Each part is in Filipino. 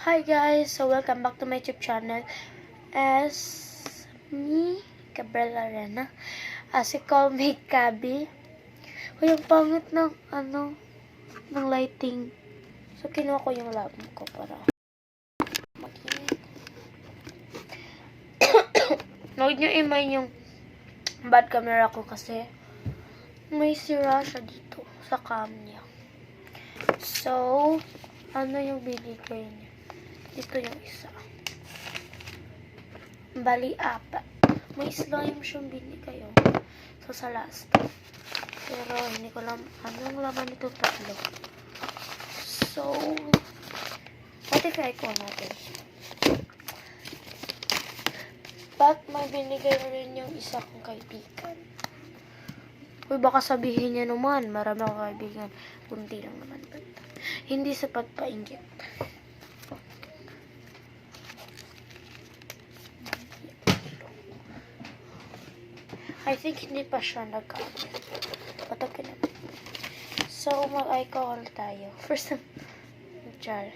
Hi guys, so welcome back to my YouTube channel as me, Gabriela Arena, as you call me, Kabi. Uy, ang pangit ng ng lighting. So kinuha ko yung laptop ko para mag-init. Huwag nyo imay yung bad camera ko kasi may sira siya dito sa cam niya. So, ano yung binigay niya? Dito yung isa. Bali, apat. May slime siyang binigay yun. So, sa last. Pero, hindi ko alam anong laman nito tatlo. So, try ko natin. But, may binigay rin yung isa kong kaibigan. Uy, baka sabihin niya naman, marami akong kaibigan. Kunti lang naman. But, hindi sa pagpainggit. I think hindi pa siya nag-comment. But okay naman. So, mag-alcohol tayo. First time. Char.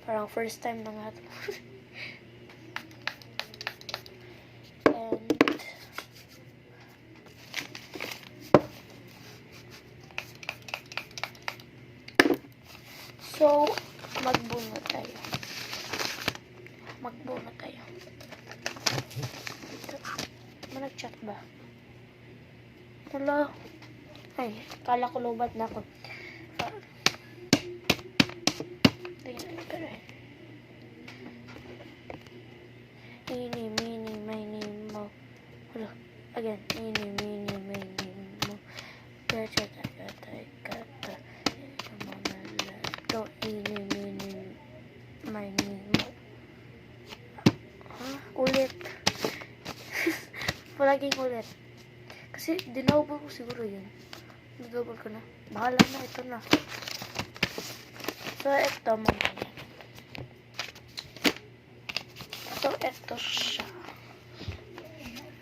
Parang first time na nga. And so, magbunga tayo. Nag-chat ba? Hello? Ay, kala ko lobat na ako. Ini, mini, mini, mo. Hello? Again. Ini, mini, mini, mo. Gacha, gata, gata. Go, ini, mini, mini, mo. Ulit. Palaging ulit. Kasi, dinouble ko siguro yun. Dinouble ko na. Bahala na, ito na. So, ito mamaya. So, ito siya.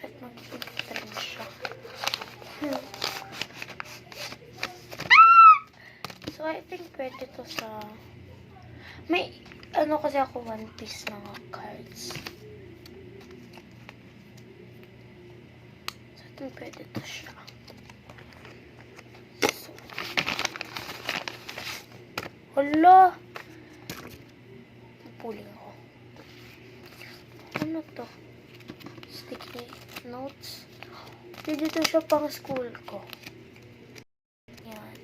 At mag-trim siya. So, I think pwede to sa... May, kasi ako one piece mga cards. Pwede to siya. So. Hala! Puling ako. Ano to? Sticky notes. Pwede to siya pang school ko. Yan.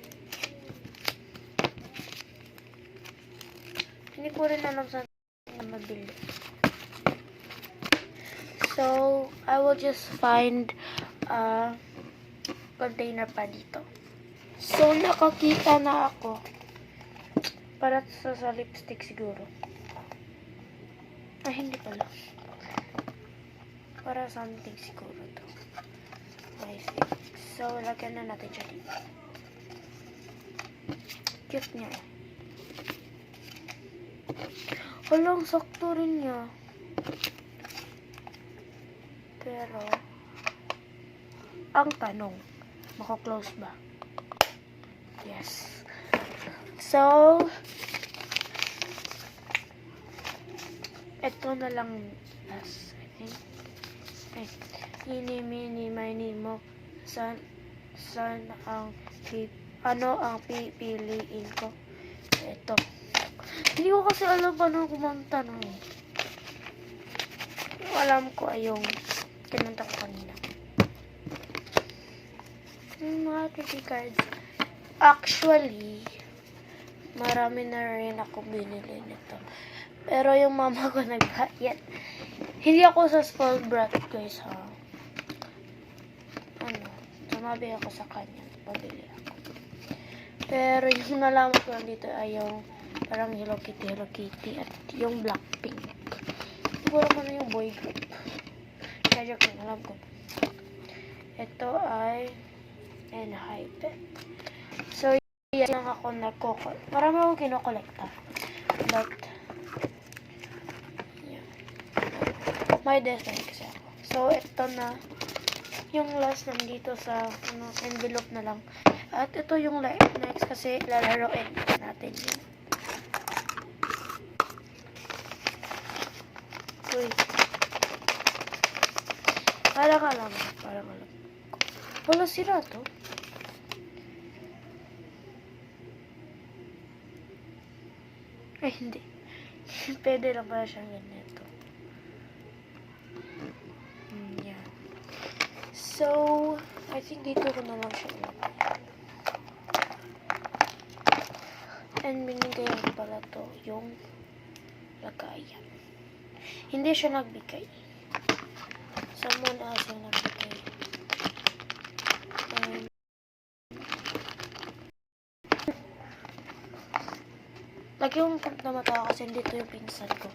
Hindi ko rin alam saan na mabili. So, I will just find container pa dito. So, nakakita na ako. Para sa lipstick siguro. Ay, hindi pala. Para something siguro to. I think. So, lagyan na natin siya dito. Cute niya. Walang sakto rin niya. Pero, ang tanong, mako-close ba? Yes. So, ito na lang last, I think. Ini, mini, mini, mo. Saan ang pipiliin ko? Ito. Hindi ko kasi alam paano kumanta no. Alam ko ay yung kinanta ko kanina. Mga 30 cards. Actually, marami na rin ako binili nito. Pero yung mama ko nagbayad. Hindi ako sa spoiled brat, guys, ha. Sumabi ako sa kanya. Pabili ako. Pero yung nalaman ko dito ay yung parang Hello Kitty at yung Blackpink. Siguro mo na yung boy group. Kaya ko alam ko. Ito ay Enhypen. So, yan lang ako nagkokol. Marami akong kinokolekta. But, yeah. May design kasi ako. So, ito na yung last nandito sa envelope na lang. At ito yung next kasi lalaroin natin yun. Uy. Parang alam. Wala sira to. Ay, hindi. Pwede lang pala siyang ganito. Yan. So, I think dito ko na lang siya ilagay. And binigay ko pala to yung lagayan. Hindi siya nagbigay. Someone else yung nagbigay. Lagi yung na mata kasi dito yung pinsan ko.